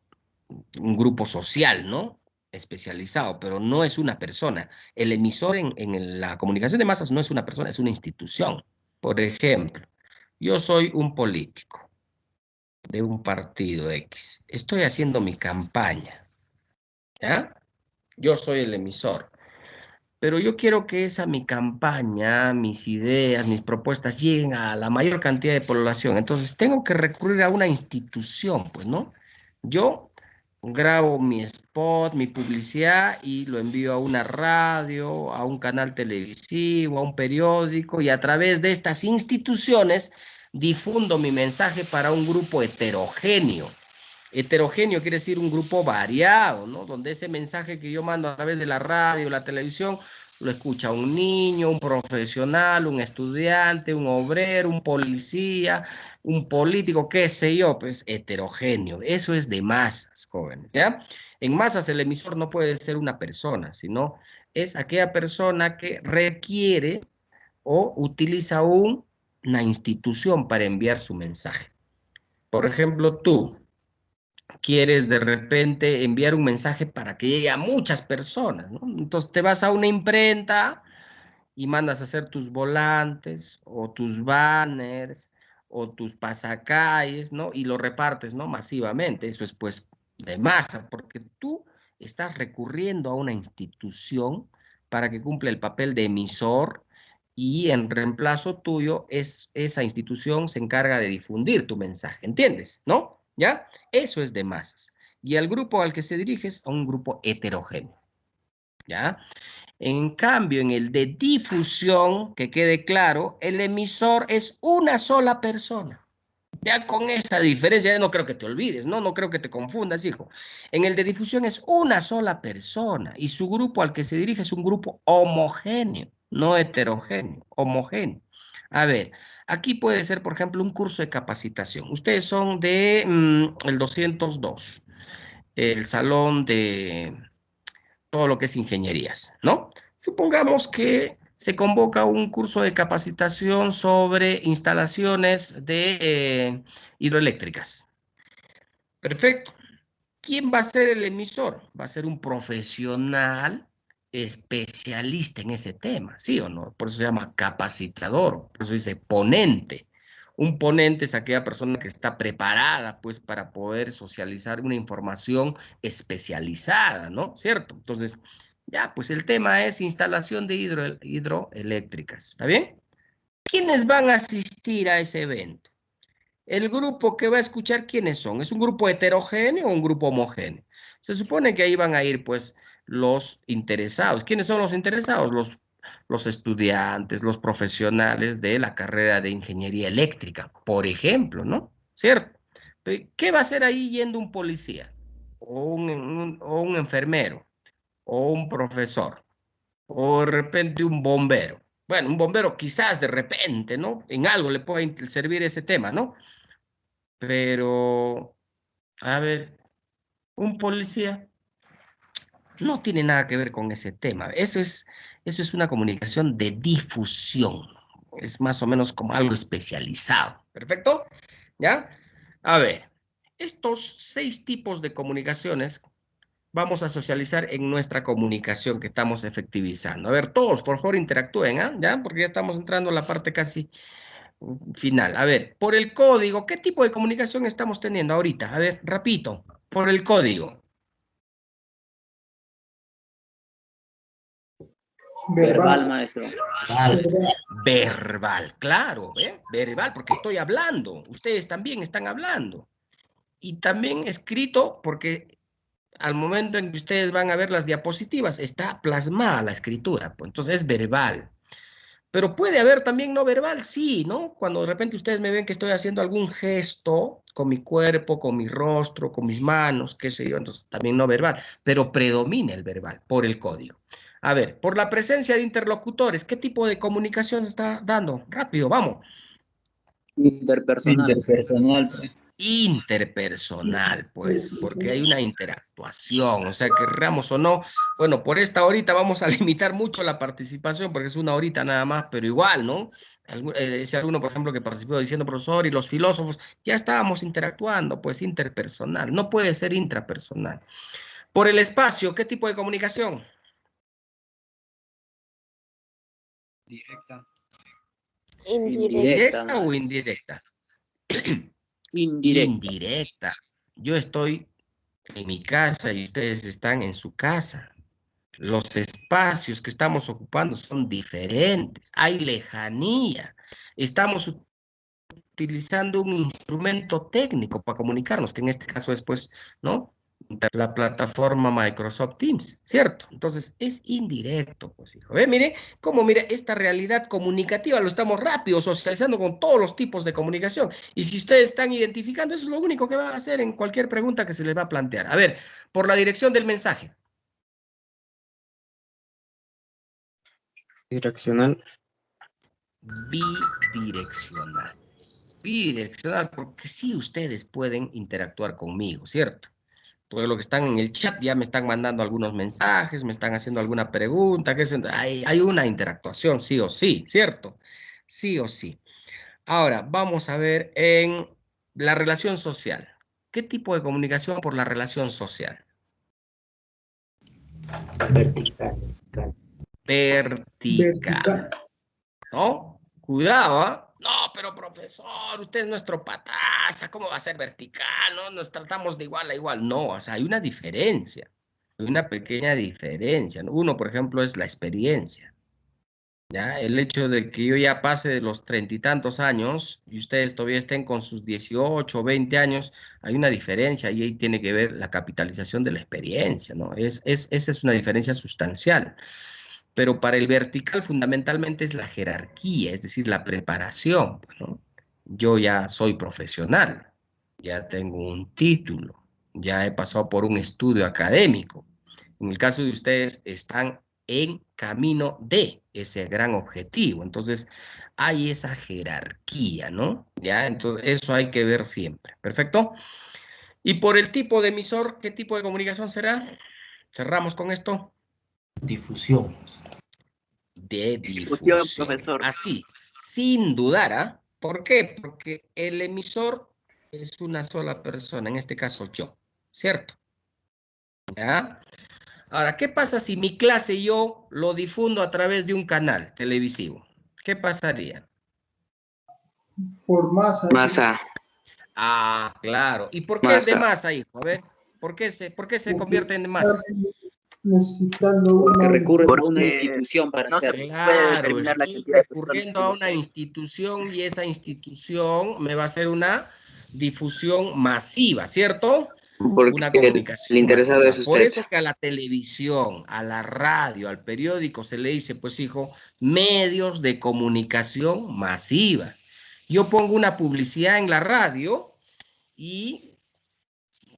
social, ¿no? Especializado, pero no es una persona. El emisor en la comunicación de masas no es una persona, es una institución. Por ejemplo, yo soy un político, de un partido X. Estoy haciendo mi campaña, ¿ya? Yo soy el emisor. Pero yo quiero que esa mi campaña, mis ideas, mis propuestas lleguen a la mayor cantidad de población. Entonces tengo que recurrir a una institución, pues, ¿no? Yo grabo mi spot, mi publicidad y lo envío a una radio, a un canal televisivo, a un periódico y a través de estas instituciones difundo mi mensaje para un grupo heterogéneo. Heterogéneo quiere decir un grupo variado, ¿no? Donde ese mensaje que yo mando a través de la radio, la televisión, lo escucha un niño, un profesional, un estudiante, un obrero, un policía, un político, qué sé yo, pues heterogéneo. Eso es de masas, jóvenes, ¿ya? En masas el emisor no puede ser una persona, sino es aquella persona que requiere o utiliza una institución para enviar su mensaje. Por ejemplo, tú quieres de repente enviar un mensaje para que llegue a muchas personas, ¿no? Entonces te vas a una imprenta y mandas a hacer tus volantes o tus banners o tus pasacalles, ¿no? Y lo repartes, ¿no? Masivamente. Eso es pues de masa, porque tú estás recurriendo a una institución para que cumpla el papel de emisor y en reemplazo tuyo esa institución se encarga de difundir tu mensaje, ¿entiendes? ¿No? ¿Ya? Eso es de masas. Y al grupo al que se dirige es a un grupo heterogéneo, ¿ya? En cambio, en el de difusión, que quede claro, el emisor es una sola persona. Ya con esa diferencia, ya no creo que te olvides, ¿no? No creo que te confundas, hijo. En el de difusión es una sola persona y su grupo al que se dirige es un grupo homogéneo, no heterogéneo, homogéneo. A ver, aquí puede ser, por ejemplo, un curso de capacitación. Ustedes son de el 202, el salón de todo lo que es ingenierías, ¿no? Supongamos que se convoca un curso de capacitación sobre instalaciones de hidroeléctricas. Perfecto. ¿Quién va a ser el emisor? Va a ser un profesional especialista en ese tema, ¿sí o no? Por eso se llama capacitador, por eso dice ponente. Un ponente es aquella persona que está preparada, pues, para poder socializar una información especializada, ¿no? ¿Cierto? Entonces, ya, pues el tema es instalación de hidroeléctricas, ¿está bien? ¿Quiénes van a asistir a ese evento? El grupo que va a escuchar, ¿quiénes son? ¿Es un grupo heterogéneo o un grupo homogéneo? Se supone que ahí van a ir, pues, los interesados. ¿Quiénes son los interesados? Los estudiantes, los profesionales de la carrera de ingeniería eléctrica, por ejemplo, ¿no? ¿Cierto? ¿Qué va a hacer ahí yendo un policía? O un enfermero, o un profesor, o de repente un bombero. Bueno, un bombero quizás de repente, ¿no? En algo le pueda servir ese tema, ¿no? Pero, a ver, un policía no tiene nada que ver con ese tema. Eso es una comunicación de difusión. Es más o menos como algo especializado. ¿Perfecto? ¿Ya? A ver, estos 6 tipos de comunicaciones vamos a socializar en nuestra comunicación que estamos efectivizando. A ver, todos, por favor, interactúen, ¿ah? ¿Ya? Porque ya estamos entrando a la parte casi final. A ver, por el código, ¿qué tipo de comunicación estamos teniendo ahorita? A ver, repito, por el código. Verbal, maestro. Verbal, claro, ¿eh? Verbal, porque estoy hablando. Ustedes también están hablando. Y también escrito, porque al momento en que ustedes van a ver las diapositivas, está plasmada la escritura. Pues, entonces es verbal. Pero puede haber también no verbal, sí, ¿no? Cuando de repente ustedes me ven que estoy haciendo algún gesto con mi cuerpo, con mi rostro, con mis manos, qué sé yo, entonces también no verbal, pero predomina el verbal por el código. A ver, por la presencia de interlocutores, ¿qué tipo de comunicación está dando? Rápido, vamos. Interpersonal. Interpersonal, pues. Interpersonal, pues, porque hay una interactuación, o sea, querramos o no, bueno, por esta horita vamos a limitar mucho la participación, porque es una horita nada más, pero igual, ¿no? Ese alumno, por ejemplo, que participó diciendo profesor y los filósofos, ya estábamos interactuando, pues interpersonal, no puede ser intrapersonal. Por el espacio, ¿qué tipo de comunicación? Directa. Indirecta, ¿Directa o maestro. indirecta? Indirecta. Indirecta. Yo estoy en mi casa y ustedes están en su casa. Los espacios que estamos ocupando son diferentes. Hay lejanía. Estamos utilizando un instrumento técnico para comunicarnos, que en este caso es, pues, ¿no? La plataforma Microsoft Teams, ¿cierto? Entonces, es indirecto, pues, hijo. Mire, cómo, mire, esta realidad comunicativa lo estamos rápido socializando con todos los tipos de comunicación. Y si ustedes están identificando, eso es lo único que van a hacer en cualquier pregunta que se les va a plantear. A ver, por la dirección del mensaje. Direccional. Bidireccional. Bidireccional, porque sí ustedes pueden interactuar conmigo, ¿cierto? Porque los que están en el chat ya me están mandando algunos mensajes, me están haciendo alguna pregunta, hay una interactuación, sí o sí, ¿cierto? Sí o sí. Ahora, vamos a ver en la relación social. ¿Qué tipo de comunicación por la relación social? Vertical. Vertical. ¿No? Cuidado, ¿ah? No, pero profesor, usted es nuestro pataza, ¿cómo va a ser vertical? No, nos tratamos de igual a igual. No, o sea, hay una diferencia, hay una pequeña diferencia, ¿no? Uno, por ejemplo, es la experiencia, ¿ya? El hecho de que yo ya pase de los 30 y tantos años y ustedes todavía estén con sus 18 o 20 años, hay una diferencia y ahí tiene que ver la capitalización de la experiencia, ¿no? Esa es una diferencia sustancial. Pero para el vertical fundamentalmente es la jerarquía, es decir, la preparación, pues, ¿no? Yo ya soy profesional, ya tengo un título, ya he pasado por un estudio académico. En el caso de ustedes, están en camino de ese gran objetivo. Entonces, hay esa jerarquía, ¿no? Ya, entonces, eso hay que ver siempre. ¿Perfecto? Y por el tipo de emisor, ¿qué tipo de comunicación será? Cerramos con esto. Difusión. De Difusión, difusión. profesor. Así, sin dudar, ¿ah? ¿Por qué? Porque el emisor es una sola persona, en este caso yo, ¿cierto? ¿Ya? Ahora, ¿qué pasa si mi clase yo lo difundo a través de un canal televisivo? ¿Qué pasaría? Por masa. Masa. Ah, claro. ¿Y por qué es de Masa. masa, hijo? A ver, ¿por qué se convierte en masa? Necesitando Porque una recurres a una Porque institución para no se hacerlo. puede Claro, determinar la estoy cantidad de personas recurriendo que a lo una ven. institución y esa institución me va a hacer una difusión masiva, ¿cierto? Porque Una el comunicación interesado es masiva. Por usted. eso que a la televisión, a la radio, al periódico se le dice, pues hijo, medios de comunicación masiva. Yo pongo una publicidad en la radio y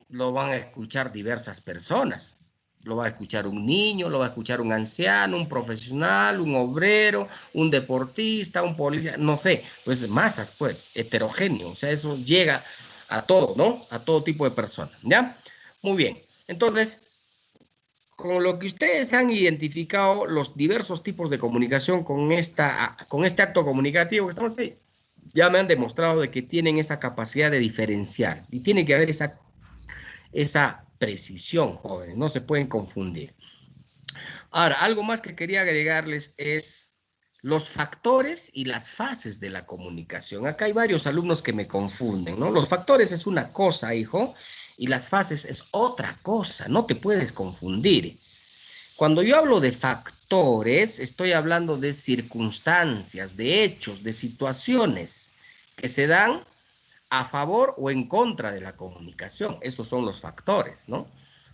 lo van a escuchar diversas personas. Lo va a escuchar un niño, lo va a escuchar un anciano, un profesional, un obrero, un deportista, un policía, no sé, pues masas, pues, heterogéneo, o sea, eso llega a todo, ¿no? A todo tipo de personas, ¿ya? Muy bien, entonces, con lo que ustedes han identificado los diversos tipos de comunicación con este acto comunicativo que estamos ahí, ya me han demostrado de que tienen esa capacidad de diferenciar y tiene que haber esa precisión, jóvenes, no se pueden confundir. Ahora, algo más que quería agregarles es los factores y las fases de la comunicación. Acá hay varios alumnos que me confunden, ¿no? Los factores es una cosa, hijo, y las fases es otra cosa, no te puedes confundir. Cuando yo hablo de factores, estoy hablando de circunstancias, de hechos, de situaciones que se dan a favor o en contra de la comunicación. Esos son los factores, ¿no?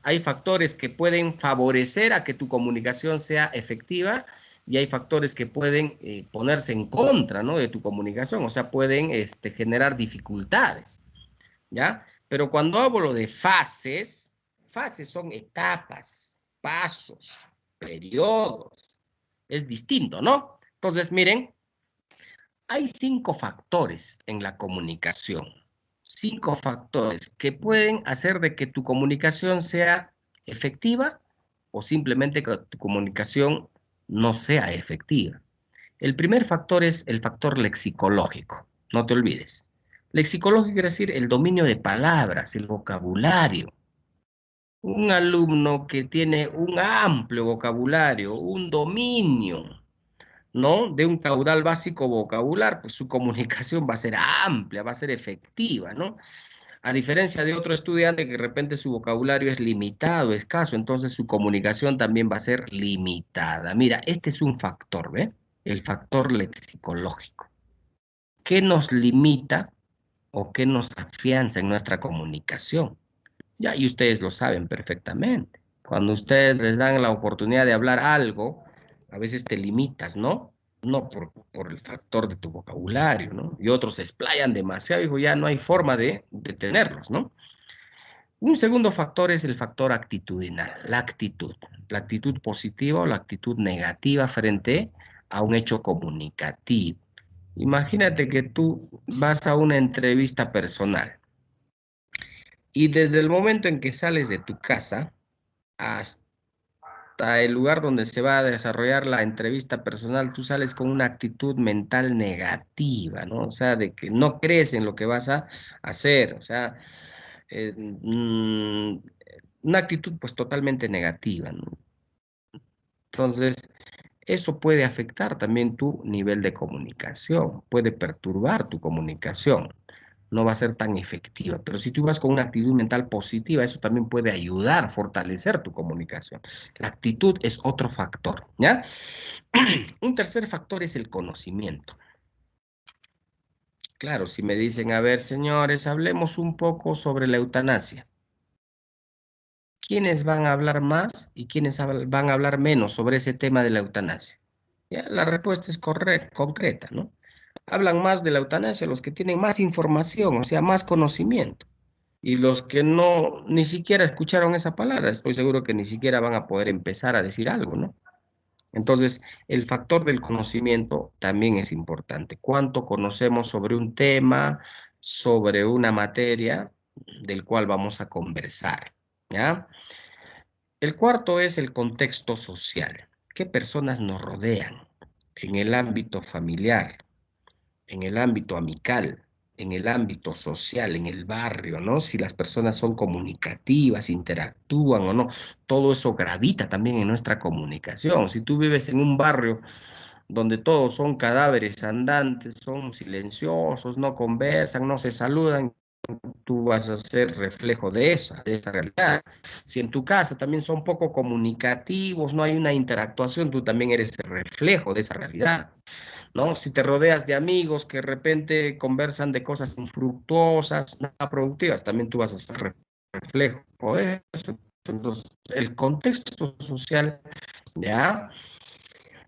Hay factores que pueden favorecer a que tu comunicación sea efectiva y hay factores que pueden ponerse en contra, ¿no? De tu comunicación, o sea, pueden generar dificultades, ¿ya? Pero cuando hablo de fases, fases son etapas, pasos, periodos, es distinto, ¿no? Entonces, miren, hay 5 factores en la comunicación, 5 factores que pueden hacer de que tu comunicación sea efectiva o simplemente que tu comunicación no sea efectiva. El primer factor es el factor lexicológico, no te olvides. Lexicológico quiere decir el dominio de palabras, el vocabulario. Un alumno que tiene un amplio vocabulario, un dominio ¿no? De un caudal básico vocabular, pues su comunicación va a ser amplia, va a ser efectiva, ¿no? A diferencia de otro estudiante que de repente su vocabulario es limitado, escaso, entonces su comunicación también va a ser limitada. Mira, este es un factor, ¿ve? El factor lexicológico. ¿Qué nos limita o qué nos afianza en nuestra comunicación? Ya, y ustedes lo saben perfectamente. Cuando ustedes les dan la oportunidad de hablar algo, a veces te limitas, ¿no? No por el factor de tu vocabulario, ¿no? Y otros se explayan demasiado, y ya no hay forma de detenerlos, ¿no? Un segundo factor es el factor actitudinal, la actitud positiva o la actitud negativa frente a un hecho comunicativo. Imagínate que tú vas a una entrevista personal y desde el momento en que sales de tu casa hasta el lugar donde se va a desarrollar la entrevista personal, tú sales con una actitud mental negativa, ¿no? O sea, de que no crees en lo que vas a hacer, o sea, una actitud pues totalmente negativa, ¿no? Entonces, eso puede afectar también tu nivel de comunicación, puede perturbar tu comunicación, no va a ser tan efectiva. Pero si tú vas con una actitud mental positiva, eso también puede ayudar a fortalecer tu comunicación. La actitud es otro factor, ¿ya? Un tercer factor es el conocimiento. Claro, si me dicen, a ver, señores, hablemos un poco sobre la eutanasia. ¿Quiénes van a hablar más y quiénes van a hablar menos sobre ese tema de la eutanasia? ¿Ya? La respuesta es concreta, ¿no? Hablan más de la eutanasia los que tienen más información, o sea, más conocimiento. Y los que no, ni siquiera escucharon esa palabra, estoy seguro que ni siquiera van a poder empezar a decir algo, ¿no? Entonces, el factor del conocimiento también es importante. ¿Cuánto conocemos sobre un tema, sobre una materia del cual vamos a conversar? ¿Ya? El cuarto es el contexto social. ¿Qué personas nos rodean en el ámbito familiar, en el ámbito amical, en el ámbito social, en el barrio, ¿no? Si las personas son comunicativas, interactúan o no, todo eso gravita también en nuestra comunicación. Si tú vives en un barrio donde todos son cadáveres andantes, son silenciosos, no conversan, no se saludan, tú vas a ser reflejo de esa realidad. Si en tu casa también son poco comunicativos, no hay una interactuación, tú también eres el reflejo de esa realidad, ¿no? Si te rodeas de amigos que de repente conversan de cosas infructuosas, nada productivas, también tú vas a ser reflejo de eso. Entonces, el contexto social, ¿ya?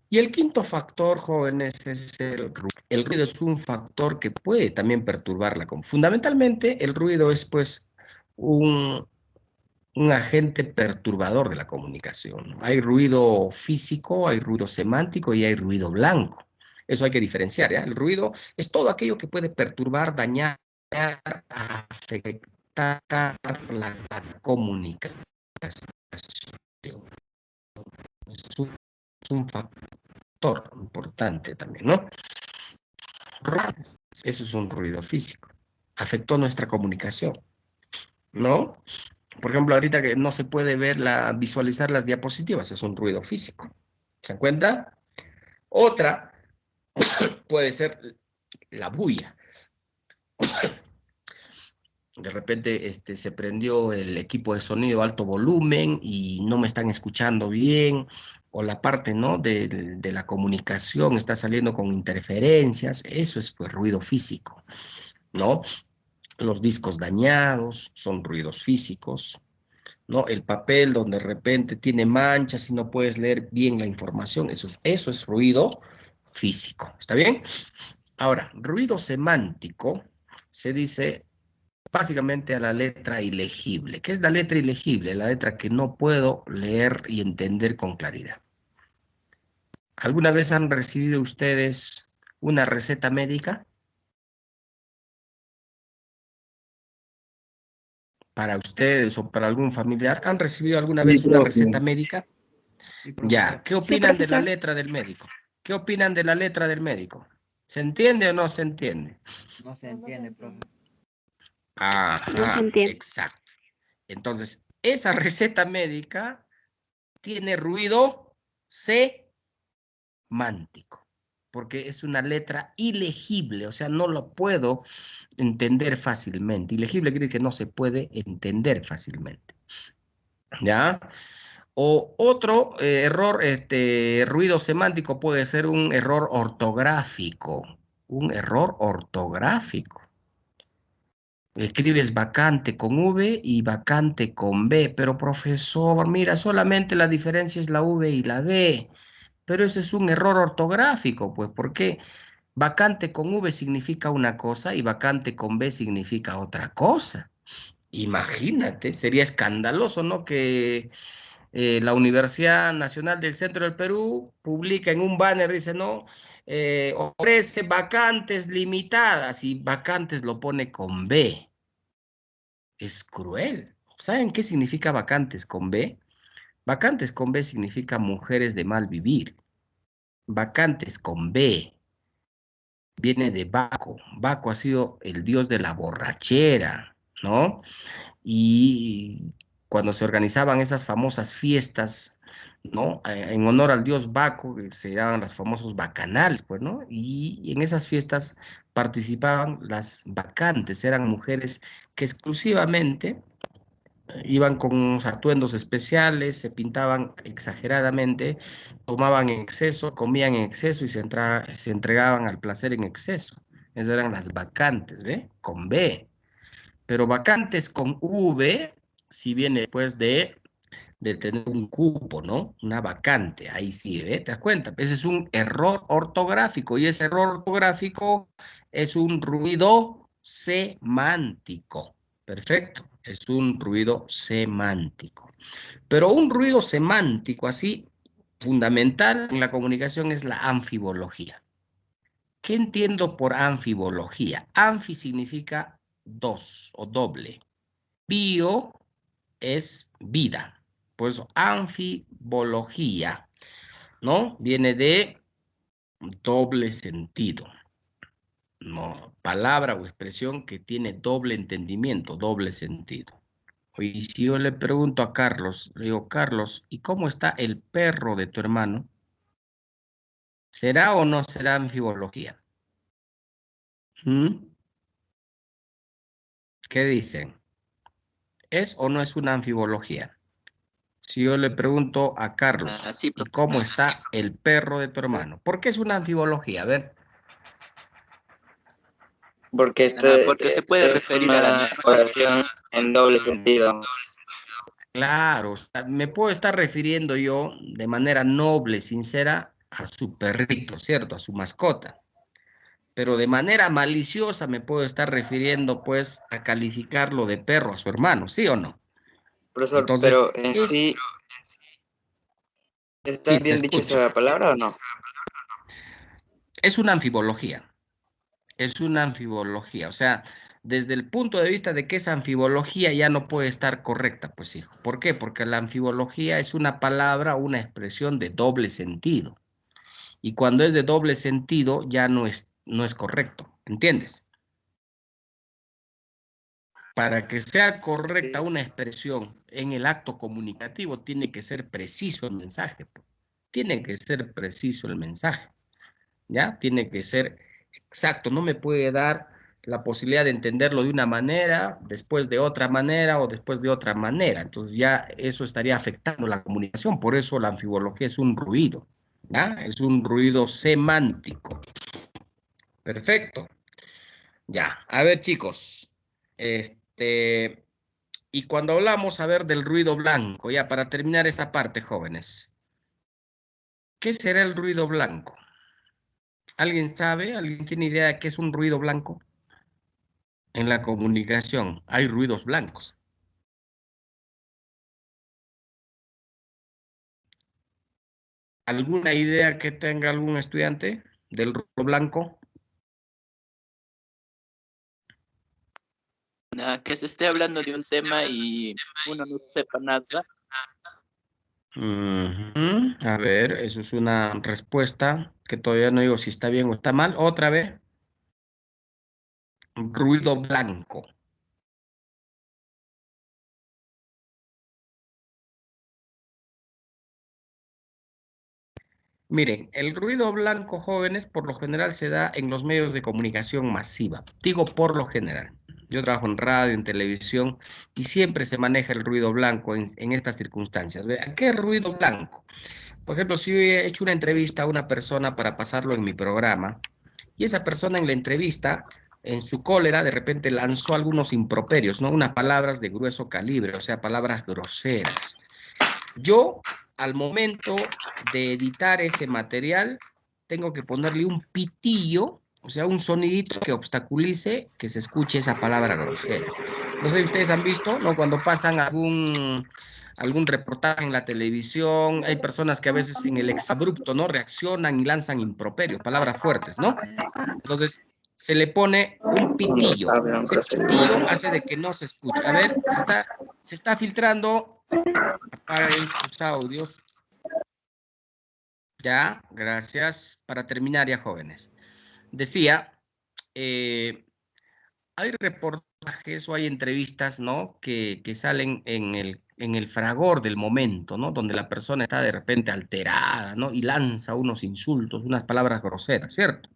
Y el quinto factor, jóvenes, es el ruido. El ruido es un factor que puede también perturbar la comunicación. Fundamentalmente, el ruido es, pues, un agente perturbador de la comunicación. Hay ruido físico, hay ruido semántico y hay ruido blanco. Eso hay que diferenciar, ¿ya? El ruido es todo aquello que puede perturbar, dañar, afectar la comunicación. Es un factor importante también, ¿no? Eso es un ruido físico. Afectó nuestra comunicación, ¿no? Por ejemplo, ahorita que no se puede visualizar las diapositivas, es un ruido físico. ¿Se dan cuenta? Otra puede ser la bulla. De repente se prendió el equipo de sonido a alto volumen y no me están escuchando bien, o la parte, ¿no?, de la comunicación está saliendo con interferencias, eso es pues ruido físico, ¿no? Los discos dañados son ruidos físicos, ¿no? El papel donde de repente tiene manchas y no puedes leer bien la información, eso es ruido físico, ¿está bien? Ahora, ruido semántico se dice básicamente a la letra ilegible. ¿Qué es la letra ilegible? La letra que no puedo leer y entender con claridad. ¿Alguna vez han recibido ustedes una receta médica? Para ustedes o para algún familiar, ¿han recibido alguna vez una receta médica? Sí, Ya, profesor. ¿qué Sí, opinan de la profesor. letra del médico? ¿Qué opinan de la letra del médico? ¿Se entiende o no se entiende? No se entiende, profe. No se Ajá, entiende. exacto. Entonces, esa receta médica tiene ruido semántico. porque es una letra ilegible, o sea, no lo puedo entender fácilmente. Ilegible quiere decir que no se puede entender fácilmente. ¿Ya? O otro error, ruido semántico puede ser un error ortográfico. Un error ortográfico. Escribes vacante con V y vacante con B, pero profesor, mira, solamente la diferencia es la V y la B. Pero ese es un error ortográfico, pues, porque vacante con V significa una cosa y vacante con B significa otra cosa. Imagínate, sería escandaloso, ¿no? Que la Universidad Nacional del Centro del Perú publica en un banner, dice, no, ofrece vacantes limitadas y vacantes lo pone con B. Es cruel. ¿Saben qué significa vacantes con B? Vacantes con B significa mujeres de mal vivir. Vacantes con B viene de Baco. Baco ha sido el dios de la borrachera, ¿no? Y cuando se organizaban esas famosas fiestas, ¿no? En honor al dios Baco, que se llaman los famosos bacanales, pues, ¿no? Y en esas fiestas participaban las vacantes, eran mujeres que exclusivamente iban con unos atuendos especiales, se pintaban exageradamente, tomaban en exceso, comían en exceso y se entregaban al placer en exceso. Esas eran las vacantes, ¿ve? Con B. Pero vacantes con V, si viene pues de tener un cupo, ¿no? Una vacante, ahí sí, ¿ve? ¿Te das cuenta? Ese es un error ortográfico y ese error ortográfico es un ruido semántico. Perfecto, es un ruido semántico. Pero un ruido semántico así fundamental en la comunicación es la anfibología. ¿Qué entiendo por anfibología? Anfi significa dos o doble. Bio es vida. Por eso, anfibología, ¿no? Viene de doble sentido, ¿no? Palabra o expresión que tiene doble entendimiento, doble sentido. Y si yo le pregunto a Carlos, le digo, Carlos, ¿y cómo está el perro de tu hermano? ¿Será o no será anfibología? ¿Mm? ¿Qué dicen? ¿Es o no es una anfibología? Si yo le pregunto a Carlos, Sí, ¿y cómo está el perro de tu hermano? ¿Por qué es una anfibología? A ver. Porque porque se puede es referir a la una misma oración en doble sentido. Claro, o sea, me puedo estar refiriendo yo de manera noble, sincera, a su perrito, ¿cierto? A su mascota. Pero de manera maliciosa me puedo estar refiriendo, pues, a calificarlo de perro a su hermano, ¿sí o no? Profesor, Entonces, pero en es, sí, ¿está sí, te bien dicha escucho. esa palabra o no? Es una anfibología. Es una anfibología, o sea, desde el punto de vista de que esa anfibología ya no puede estar correcta, pues hijo. ¿Por qué? Porque la anfibología es una palabra, una expresión de doble sentido. Y cuando es de doble sentido ya no es correcto, ¿entiendes? Para que sea correcta Sí. una expresión en el acto comunicativo, tiene que ser preciso el mensaje, pues. Tiene que ser preciso el mensaje. ¿Ya? Tiene que ser exacto, no me puede dar la posibilidad de entenderlo de una manera, después de otra manera o después de otra manera. Entonces ya eso estaría afectando la comunicación, por eso la anfibología es un ruido, ¿ya? Es un ruido semántico. Perfecto. Ya, a ver chicos, y cuando hablamos, a ver, del ruido blanco, ya para terminar esta parte, jóvenes, ¿qué será el ruido blanco? ¿Alguien sabe? ¿Alguien tiene idea de qué es un ruido blanco? En la comunicación hay ruidos blancos. ¿Alguna idea que tenga algún estudiante del ruido blanco? que se esté hablando de un tema y uno no sepa nada. Ujú. A ver, eso es una respuesta que todavía no digo si está bien o está mal. Otra vez, ruido blanco. Miren, el ruido blanco, jóvenes, por lo general se da en los medios de comunicación masiva. Digo por lo general. Yo trabajo en radio, en televisión, y siempre se maneja el ruido blanco en estas circunstancias. ¿Vean? ¿Qué es ruido blanco? Por ejemplo, si yo he hecho una entrevista a una persona para pasarlo en mi programa, y esa persona en la entrevista, en su cólera, de repente lanzó algunos improperios, ¿no? Unas palabras de grueso calibre, o sea, palabras groseras. Yo, al momento de editar ese material, tengo que ponerle un pitillo, o sea, un sonidito que obstaculice que se escuche esa palabra grosera. No sé si ustedes han visto, ¿no? Cuando pasan algún reportaje en la televisión, hay personas que a veces en el exabrupto, ¿no? Reaccionan y lanzan improperios, palabras fuertes, ¿no? Entonces, se le pone un pitillo. Hablan Ese grosero. pitillo hace de que no se escuche. A ver, se está filtrando. Apaguen sus audios. Ya, gracias. Para terminar ya, jóvenes. Decía, hay reportajes o hay entrevistas, ¿no? Que salen en el fragor del momento, ¿no? Donde la persona está de repente alterada, ¿no? Y lanza unos insultos, unas palabras groseras, ¿cierto?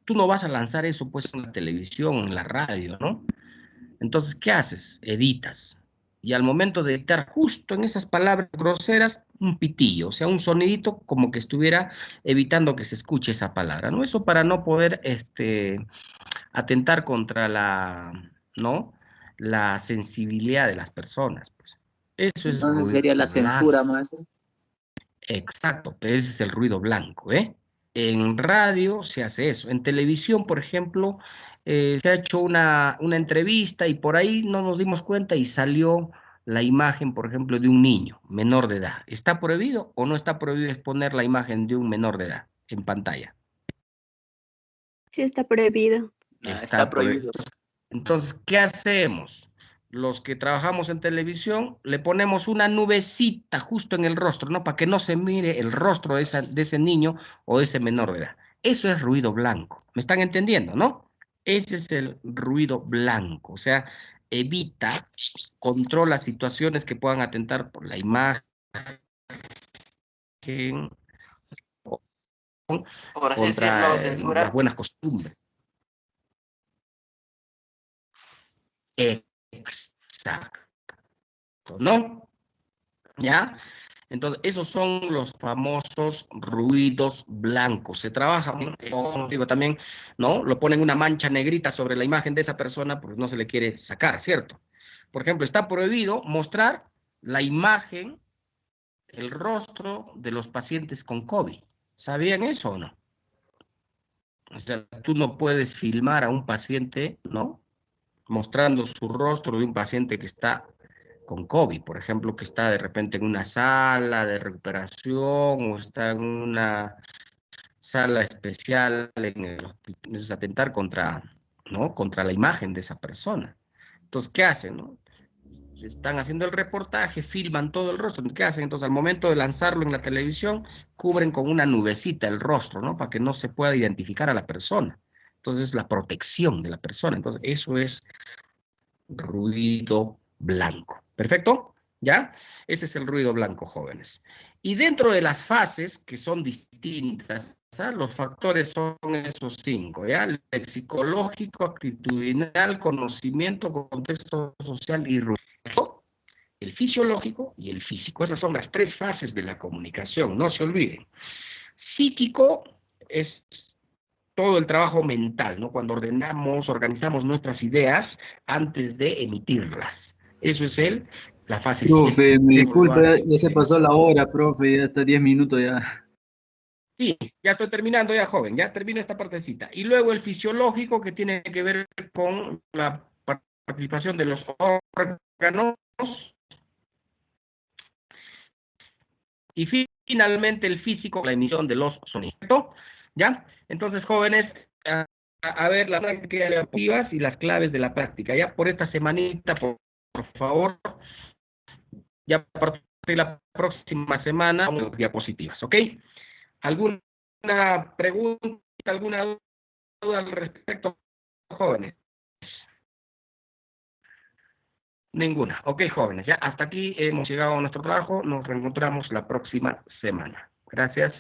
Tú no vas a lanzar eso, pues, en la televisión, en la radio, ¿no? Entonces, ¿qué haces? Editas. Y al momento de editar, justo en esas palabras groseras, un pitillo, o sea, un sonidito como que estuviera evitando que se escuche esa palabra, ¿no? Eso para no poder atentar contra ¿no? La sensibilidad de las personas, pues. Eso es Entonces ruido sería la blanco. censura, maestro. Exacto, ese es el ruido blanco, ¿eh? En radio se hace eso. En televisión, por ejemplo, se ha hecho una entrevista y por ahí no nos dimos cuenta y salió la imagen, por ejemplo, de un niño menor de edad. ¿Está prohibido o no está prohibido exponer la imagen de un menor de edad en pantalla? Sí está prohibido. Está Está prohibido. prohibido. Entonces, ¿qué hacemos? Los que trabajamos en televisión, le ponemos una nubecita justo en el rostro, ¿no? Para que no se mire el rostro de ese niño o de ese menor de edad. Eso es ruido blanco. ¿Me están entendiendo, no? Ese es el ruido blanco. O sea, evita, controla situaciones que puedan atentar por la imagen o Por así decirlo, contra las censura. buenas costumbres. Exacto, ¿no? ¿Ya? Entonces, esos son los famosos ruidos blancos. Se trabaja, como digo también, ¿no? Lo ponen una mancha negrita sobre la imagen de esa persona, pues no se le quiere sacar, ¿cierto? Por ejemplo, está prohibido mostrar la imagen, el rostro de los pacientes con COVID. ¿Sabían eso o no? O sea, tú no puedes filmar a un paciente, ¿no? Mostrando su rostro de un paciente que está con COVID, por ejemplo, que está de repente en una sala de recuperación o está en una sala especial en el hospital. Es atentar contra, ¿no? Contra la imagen de esa persona. Entonces, ¿qué hacen, no? Están haciendo el reportaje, filman todo el rostro. ¿Qué hacen? Entonces, al momento de lanzarlo en la televisión, cubren con una nubecita el rostro, ¿no? Para que no se pueda identificar a la persona. Entonces, la protección de la persona. Entonces, eso es ruido blanco. ¿Perfecto? ¿Ya? Ese es el ruido blanco, jóvenes. Y dentro de las fases, que son distintas, ¿ah? Los factores son esos 5, ¿ya? Lexicológico, actitudinal, conocimiento, contexto social y ruido. El fisiológico y el físico. Esas son las 3 fases de la comunicación, no se olviden. Psíquico es todo el trabajo mental, ¿no? Cuando organizamos nuestras ideas antes de emitirlas. Eso es la fase Profe, me disculpa, ya se ¿sí? pasó la hora, profe, ya está 10 minutos ya. Sí, ya estoy terminando ya, joven, ya termino esta partecita. Y luego el fisiológico, que tiene que ver con la participación de los órganos. Y finalmente el físico, la emisión de los sonidos. ¿Ya? Entonces, jóvenes, a ver las prácticas activas y las claves de la práctica. Ya por esta semanita, por favor, ya a partir de la próxima semana, vamos a las diapositivas, ¿ok? ¿Alguna pregunta, alguna duda al respecto, jóvenes? Ninguna. Ok, jóvenes, ya hasta aquí hemos llegado a nuestro trabajo. Nos reencontramos la próxima semana. Gracias.